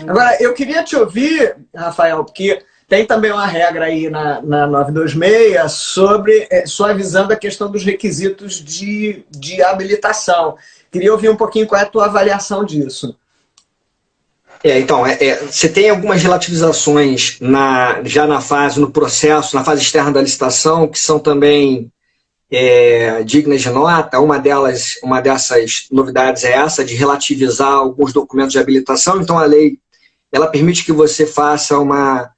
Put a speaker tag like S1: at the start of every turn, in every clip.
S1: Agora, eu queria te ouvir, Rafael, porque tem também uma regra aí na 926 sobre suavizando a questão dos requisitos de habilitação. Queria ouvir um pouquinho qual é a tua avaliação disso.
S2: Então, você tem algumas relativizações já no processo, na fase externa da licitação, que são também dignas de nota. Uma dessas novidades é essa, de relativizar alguns documentos de habilitação. Então, a lei ela permite que você faça uma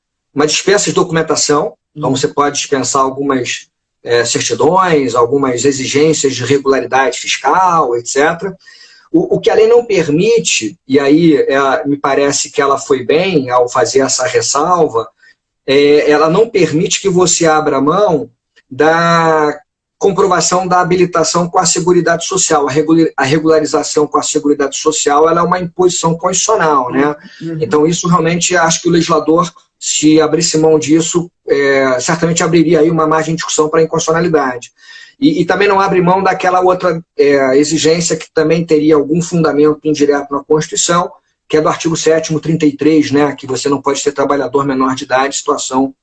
S2: dispensa de documentação. Então, você pode dispensar algumas certidões, algumas exigências de regularidade fiscal, etc. O que a lei não permite, e aí me parece que ela foi bem ao fazer essa ressalva, ela não permite que você abra mão da comprovação da habilitação com a Seguridade Social. A regularização com a Seguridade Social ela é uma imposição constitucional, né? Então, isso realmente, acho que o legislador, se abrisse mão disso, certamente abriria aí uma margem de discussão para a inconstitucionalidade. E também não abre mão daquela outra exigência que também teria algum fundamento indireto na Constituição, que é do artigo 7º, 33, né, que você não pode ser trabalhador menor de idade em situação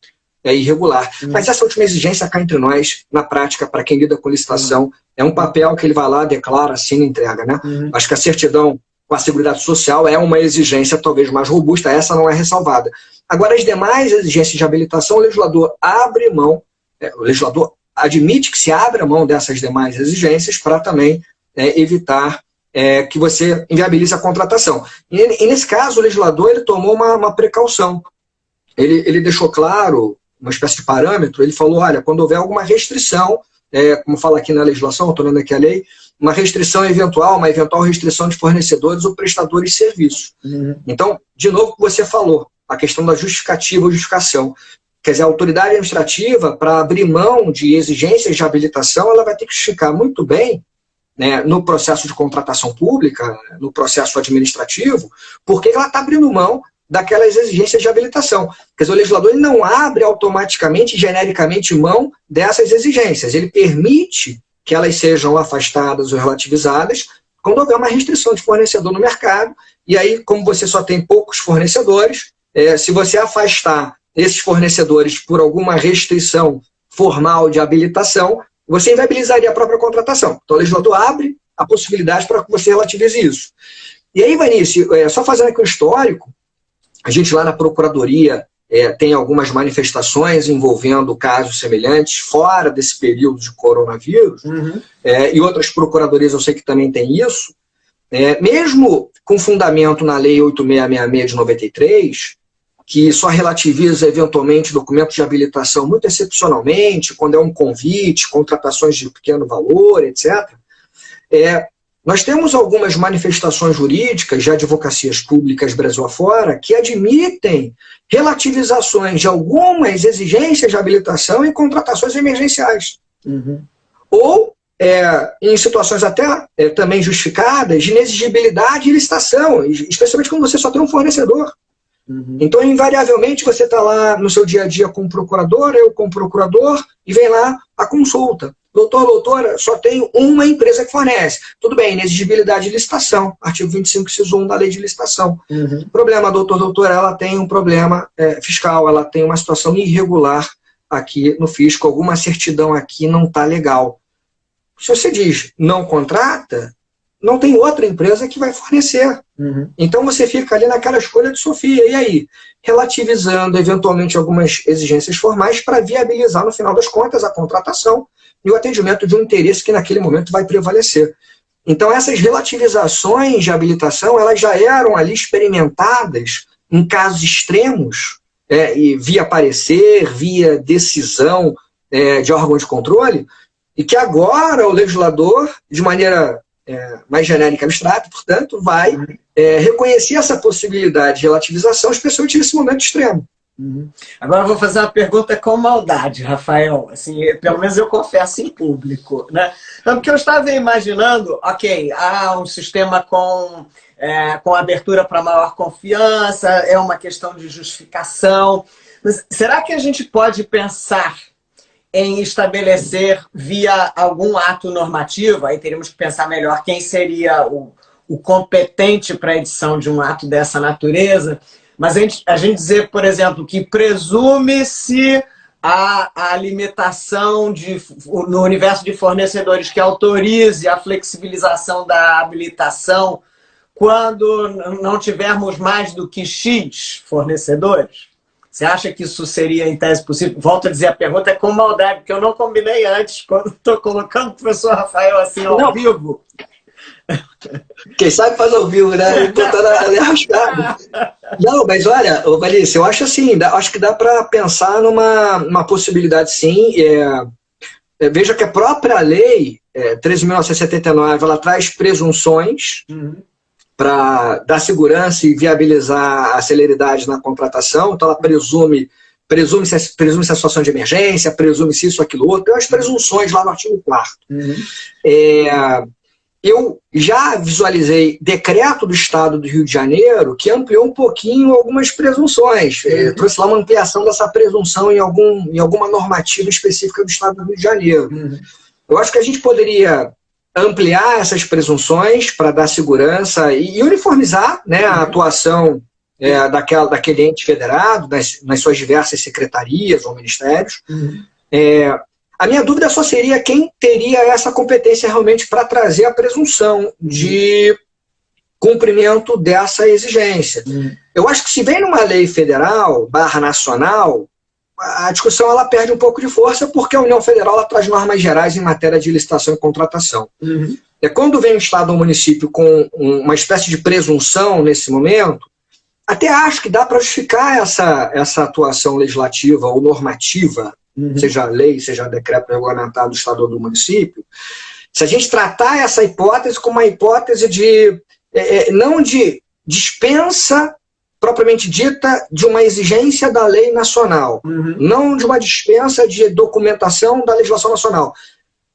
S2: irregular. Mas essa última exigência, cá entre nós, na prática, para quem lida com licitação, é um papel que ele vai lá, declara, assina e entrega, né? Acho que a certidão com a Seguridade Social é uma exigência talvez mais robusta, essa não é ressalvada. Agora, as demais exigências de habilitação, o legislador abre mão, o legislador admite que se abra mão dessas demais exigências para também evitar que você inviabilize a contratação. E nesse caso, o legislador ele tomou uma precaução. Ele deixou claro, uma espécie de parâmetro, ele falou, olha, quando houver alguma restrição, como fala aqui na legislação, estou lendo aqui a lei, uma eventual restrição de fornecedores ou prestadores de serviços. Então, de novo, o que você falou, a questão da justificativa ou justificação. Quer dizer, a autoridade administrativa, para abrir mão de exigências de habilitação, ela vai ter que justificar muito bem, né, no processo de contratação pública, no processo administrativo, porque ela está abrindo mão daquelas exigências de habilitação. Quer dizer, o legislador ele não abre automaticamente, genericamente, mão dessas exigências. Ele permite que elas sejam afastadas ou relativizadas quando houver uma restrição de fornecedor no mercado, e aí, como você só tem poucos fornecedores, se você afastar esses fornecedores por alguma restrição formal de habilitação, você inviabilizaria a própria contratação. Então, o legislador abre a possibilidade para que você relativize isso. E aí, Vanice, só fazendo aqui um histórico, a gente lá na Procuradoria tem algumas manifestações envolvendo casos semelhantes, fora desse período de coronavírus, e outras procuradorias eu sei que também tem isso, mesmo com fundamento na Lei 8666 de 93, que só relativiza eventualmente documentos de habilitação muito excepcionalmente, quando é um convite, contratações de pequeno valor, etc. Nós temos algumas manifestações jurídicas de advocacias públicas Brasil afora que admitem relativizações de algumas exigências de habilitação em contratações emergenciais. Ou em situações até também justificadas de inexigibilidade de licitação, especialmente quando você só tem um fornecedor. Então, invariavelmente, você está lá no seu dia a dia com o procurador, eu com o procurador, e vem lá a consulta. Doutora, só tem uma empresa que fornece. Tudo bem, inexigibilidade de licitação, artigo 25, inciso 1 da lei de licitação. Problema, doutora, ela tem um problema fiscal, ela tem uma situação irregular aqui no fisco, alguma certidão aqui não está legal. Se você diz não contrata, não tem outra empresa que vai fornecer. Então você fica ali naquela escolha de Sofia. E aí? Relativizando eventualmente algumas exigências formais para viabilizar, no final das contas, a contratação e o atendimento de um interesse que naquele momento vai prevalecer. Então essas relativizações de habilitação, elas já eram ali experimentadas em casos extremos, e via parecer, via decisão de órgão de controle, e que agora o legislador, de maneira mais genérica e abstrata, portanto, vai reconhecer essa possibilidade de relativização, especialmente nesse momento extremo.
S1: Agora eu vou fazer uma pergunta com maldade, Rafael. Assim, pelo menos eu confesso em público, né? Então, porque eu estava imaginando, ok, há um sistema com abertura para maior confiança, é uma questão de justificação. Mas será que a gente pode pensar em estabelecer via algum ato normativo? Aí teríamos que pensar melhor quem seria o o competente para a edição de um ato dessa natureza, mas a gente dizer, por exemplo, que presume-se a limitação no universo de fornecedores que autorize a flexibilização da habilitação quando não tivermos mais do que X fornecedores? Você acha que isso seria, em tese, possível? Volto a dizer, a pergunta é com maldade, porque eu não combinei antes, quando estou colocando o professor Rafael assim ao vivo.
S2: Quem sabe faz ao vivo, né? Botando ali arrascado. Não, mas olha, Valícia, eu acho assim, acho que dá para pensar numa possibilidade sim. Veja que a própria lei 13.979, ela traz presunções para dar segurança e viabilizar a celeridade na contratação. Então ela presume-se a situação de emergência, presume-se isso, aquilo outro. Tem as presunções lá no artigo 4º. Eu já visualizei decreto do Estado do Rio de Janeiro que ampliou um pouquinho algumas presunções. Trouxe lá uma ampliação dessa presunção em alguma normativa específica do Estado do Rio de Janeiro. Eu acho que a gente poderia ampliar essas presunções para dar segurança e uniformizar, né, a atuação daquele ente federado, nas suas diversas secretarias ou ministérios. A minha dúvida só seria quem teria essa competência realmente para trazer a presunção de cumprimento dessa exigência. Eu acho que se vem numa lei federal / nacional, a discussão ela perde um pouco de força porque a União Federal ela traz normas gerais em matéria de licitação e contratação. Quando vem o Estado ou o município com uma espécie de presunção nesse momento, até acho que dá para justificar essa atuação legislativa ou normativa, seja lei, seja decreto regulamentado do Estado ou do município, se a gente tratar essa hipótese como uma hipótese não de dispensa propriamente dita de uma exigência da lei nacional, não de uma dispensa de documentação da legislação nacional,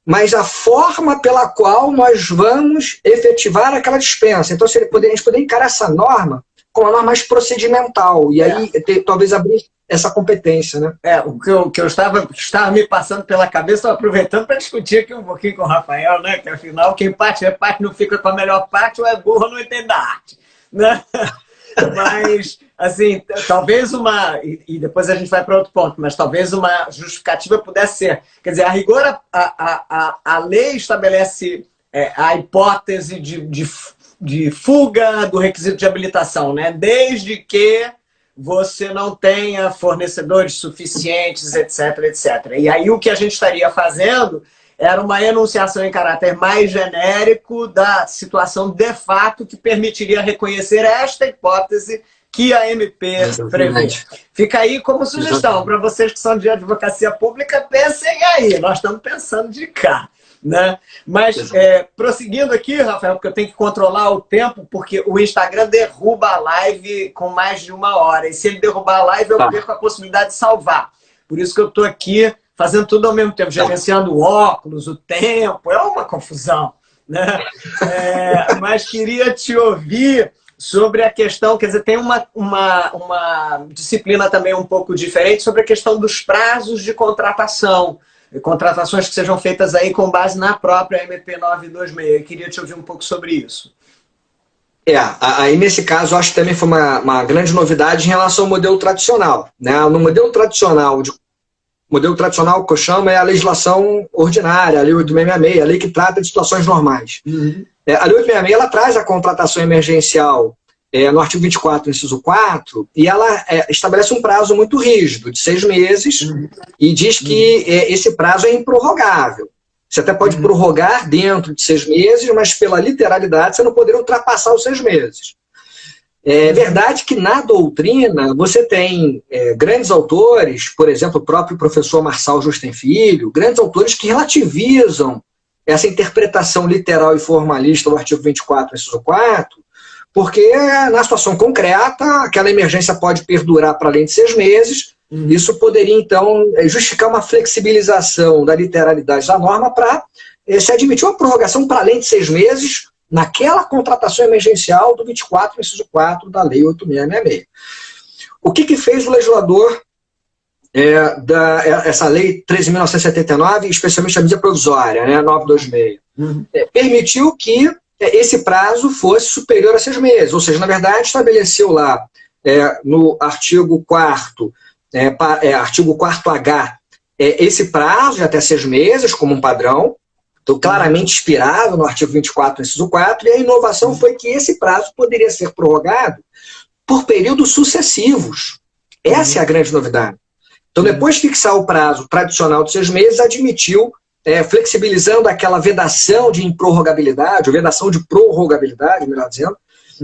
S2: mas a forma pela qual nós vamos efetivar aquela dispensa. Então, a gente poderia encarar essa norma como uma norma mais procedimental, e aí talvez abrir essa competência, né?
S1: O que eu estava me passando pela cabeça, estou aproveitando para discutir aqui um pouquinho com o Rafael, né? Que afinal, quem parte não fica com a melhor parte, ou é burro não entende da arte, né? Mas, assim, talvez e depois a gente vai para outro ponto, mas talvez uma justificativa pudesse ser, quer dizer, a rigor a lei estabelece a hipótese de fuga do requisito de habilitação, né? Desde que você não tenha fornecedores suficientes, etc, etc. E aí o que a gente estaria fazendo era uma enunciação em caráter mais genérico da situação de fato que permitiria reconhecer esta hipótese que a MP prevê. Fica aí como sugestão para vocês que são de advocacia pública, pensem aí, nós estamos pensando de cá. Né? Mas, prosseguindo aqui, Rafael, porque eu tenho que controlar o tempo, porque o Instagram derruba a live com mais de 1 hora. E se ele derrubar a live, eu perco a possibilidade de salvar. Por isso que eu estou aqui fazendo tudo ao mesmo tempo, gerenciando o óculos, o tempo, é uma confusão. Né? Mas queria te ouvir sobre a questão, quer dizer, tem uma disciplina também um pouco diferente sobre a questão dos prazos de contratação. Contratações que sejam feitas aí com base na própria MP 926. Eu queria te ouvir um pouco sobre isso.
S2: Aí nesse caso, eu acho que também foi uma grande novidade em relação ao modelo tradicional. Né? No modelo tradicional, que eu chamo é a legislação ordinária, a Lei 8.666, a lei que trata de situações normais. A Lei 8.666 ela traz a contratação emergencial no artigo 24, inciso 4, e ela estabelece um prazo muito rígido, de 6 meses, e diz que esse prazo é improrrogável. Você até pode prorrogar dentro de 6 meses, mas pela literalidade você não poderia ultrapassar os 6 meses. É verdade que na doutrina você tem grandes autores, por exemplo, o próprio professor Marçal Justen Filho, grandes autores que relativizam essa interpretação literal e formalista do artigo 24, inciso 4, porque na situação concreta, aquela emergência pode perdurar para além de 6 meses, isso poderia, então, justificar uma flexibilização da literalidade da norma para se admitir uma prorrogação para além de 6 meses naquela contratação emergencial do 24, inciso 4 da Lei 8.666. O que fez o legislador essa Lei 13.979, especialmente a medida provisória, né, 926? Permitiu que esse prazo fosse superior a 6 meses. Ou seja, na verdade, estabeleceu lá no artigo 4º, artigo 4º-H, esse prazo de até 6 meses como um padrão, então claramente inspirado no artigo 24, inciso 4, e a inovação foi que esse prazo poderia ser prorrogado por períodos sucessivos. Essa é a grande novidade. Então, depois de fixar o prazo tradicional de 6 meses, admitiu, flexibilizando aquela vedação de improrrogabilidade, ou vedação de prorrogabilidade, melhor dizendo,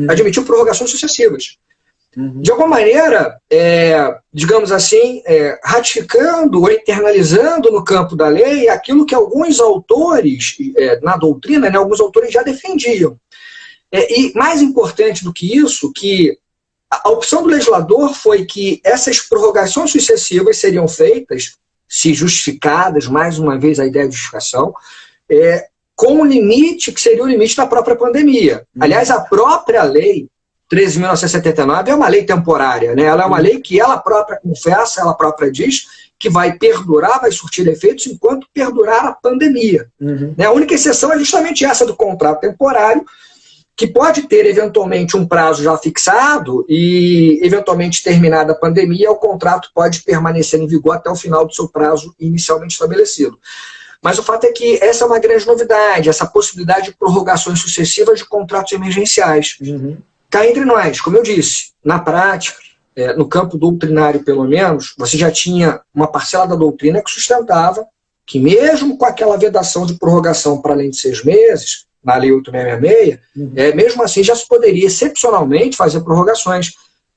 S2: admitiu prorrogações sucessivas. De alguma maneira, digamos assim, ratificando ou internalizando no campo da lei aquilo que alguns autores, na doutrina, né, alguns autores já defendiam. E mais importante do que isso, que a opção do legislador foi que essas prorrogações sucessivas seriam feitas, se justificadas, mais uma vez a ideia de justificação, com um limite que seria o limite da própria pandemia. Aliás, a própria lei 13.979 é uma lei temporária, né? Ela é uma lei que ela própria confessa, ela própria diz que vai perdurar, vai surtir efeitos enquanto perdurar a pandemia. A única exceção é justamente essa do contrato temporário, que pode ter eventualmente um prazo já fixado e eventualmente terminada a pandemia, o contrato pode permanecer em vigor até o final do seu prazo inicialmente estabelecido. Mas o fato é que essa é uma grande novidade, essa possibilidade de prorrogações sucessivas de contratos emergenciais. Cá entre nós, como eu disse, na prática, no campo doutrinário pelo menos, você já tinha uma parcela da doutrina que sustentava que mesmo com aquela vedação de prorrogação para além de 6 meses, na Lei 8.666, mesmo assim já se poderia excepcionalmente fazer prorrogações.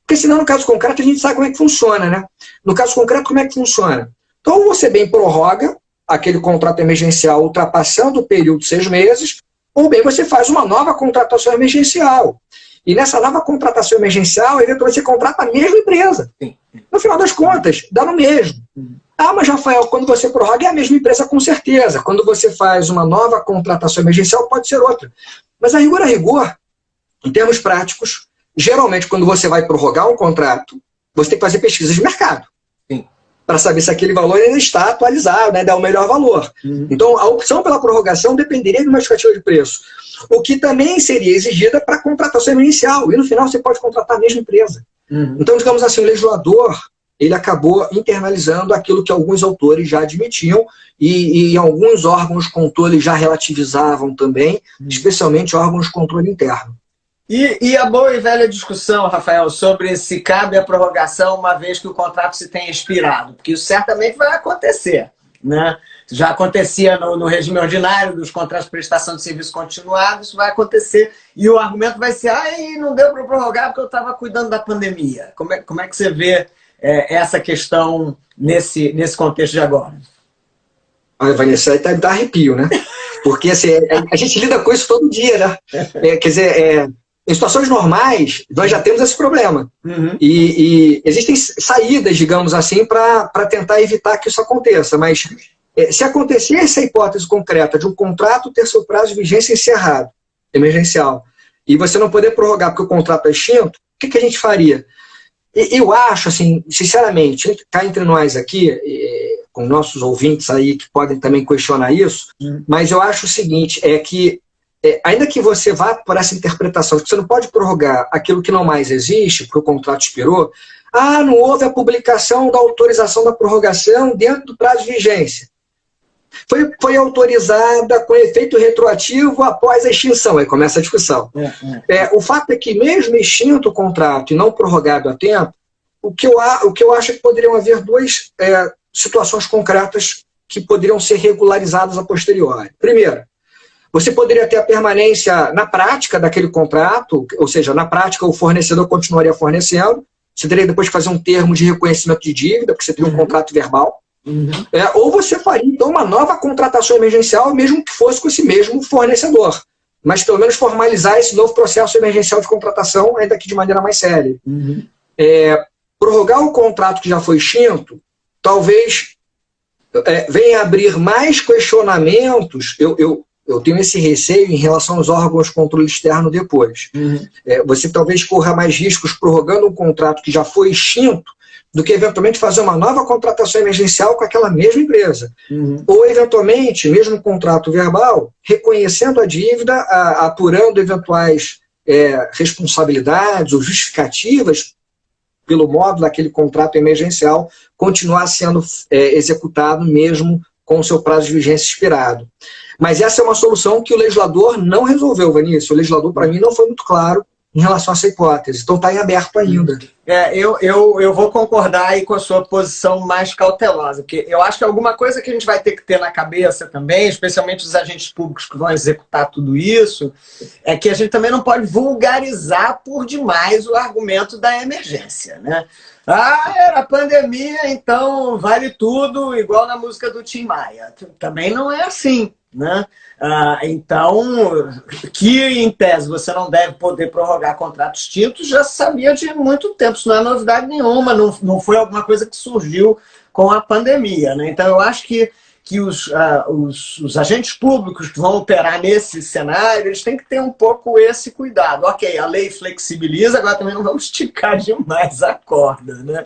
S2: Porque senão, no caso concreto, a gente sabe como é que funciona, né? No caso concreto, como é que funciona? Então, você bem prorroga aquele contrato emergencial ultrapassando o período de 6 meses, ou bem você faz uma nova contratação emergencial. E nessa nova contratação emergencial, eventualmente você contrata a mesma empresa. No final das contas, dá no mesmo. Ah, mas Rafael, quando você prorroga é a mesma empresa com certeza. Quando você faz uma nova contratação emergencial, pode ser outra. Mas a rigor, em termos práticos, geralmente quando você vai prorrogar um contrato, você tem que fazer pesquisa de mercado. Para saber se aquele valor ainda está atualizado, né, dá o melhor valor. Então, a opção pela prorrogação dependeria de uma estimativa de preço. O que também seria exigida para a contratação emergencial. E no final você pode contratar a mesma empresa. Então, digamos assim, o legislador ele acabou internalizando aquilo que alguns autores já admitiam e alguns órgãos de controle já relativizavam também, especialmente órgãos de controle interno.
S1: E a boa e velha discussão, Rafael, sobre se cabe a prorrogação uma vez que o contrato se tenha expirado, porque isso certamente vai acontecer, né? Já acontecia no regime ordinário dos contratos de prestação de serviço continuado, isso vai acontecer e o argumento vai ser não deu para prorrogar porque eu estava cuidando da pandemia. Como é que você vê essa questão nesse contexto de agora?
S2: Olha, Vanessa, aí dá arrepio, né? Porque assim, a gente lida com isso todo dia, né? Quer dizer, em situações normais, nós já temos esse problema. E existem saídas, digamos assim, para tentar evitar que isso aconteça. Mas se acontecer essa hipótese concreta de um contrato ter seu prazo de vigência encerrado, emergencial, e você não poder prorrogar porque o contrato é extinto, o que a gente faria? Eu acho, assim, sinceramente, cá entre nós aqui, com nossos ouvintes aí que podem também questionar isso, mas eu acho o seguinte, que ainda que você vá por essa interpretação de que você não pode prorrogar aquilo que não mais existe, porque o contrato expirou, não houve a publicação da autorização da prorrogação dentro do prazo de vigência. Foi autorizada com efeito retroativo após a extinção. Aí começa a discussão. O fato é que, mesmo extinto o contrato e não prorrogado a tempo, o que eu acho é que poderiam haver duas situações concretas que poderiam ser regularizadas a posteriori. Primeiro, você poderia ter a permanência na prática daquele contrato, ou seja, na prática o fornecedor continuaria fornecendo, você teria depois que fazer um termo de reconhecimento de dívida, porque você teria um contrato verbal. Ou você faria, então, uma nova contratação emergencial, mesmo que fosse com esse mesmo fornecedor. Mas, pelo menos, formalizar esse novo processo emergencial de contratação, ainda que de maneira mais séria. Prorrogar o contrato que já foi extinto, talvez venha abrir mais questionamentos. Eu tenho esse receio em relação aos órgãos de controle externo depois. Você talvez corra mais riscos prorrogando um contrato que já foi extinto do que eventualmente fazer uma nova contratação emergencial com aquela mesma empresa. Ou, eventualmente, mesmo contrato verbal, reconhecendo a dívida, apurando eventuais responsabilidades ou justificativas pelo modo daquele contrato emergencial continuar sendo executado mesmo com o seu prazo de vigência expirado. Mas essa é uma solução que o legislador não resolveu, Vinícius. O legislador, para mim, não foi muito claro em relação a essa hipótese. Então está em aberto ainda.
S1: Eu vou concordar aí com a sua posição mais cautelosa, porque eu acho que alguma coisa que a gente vai ter que ter na cabeça também, especialmente os agentes públicos que vão executar tudo isso, é que a gente também não pode vulgarizar por demais o argumento da emergência, né? Era pandemia, então vale tudo, igual na música do Tim Maia. Também não é assim, né? Então, que em tese você não deve poder prorrogar contratos extintos, já se sabia de muito tempo, isso não é novidade nenhuma, não foi alguma coisa que surgiu com a pandemia, né? Então eu acho que os agentes públicos que vão operar nesse cenário, eles têm que ter um pouco esse cuidado. Ok, a lei flexibiliza, agora também não vamos esticar demais a corda, né?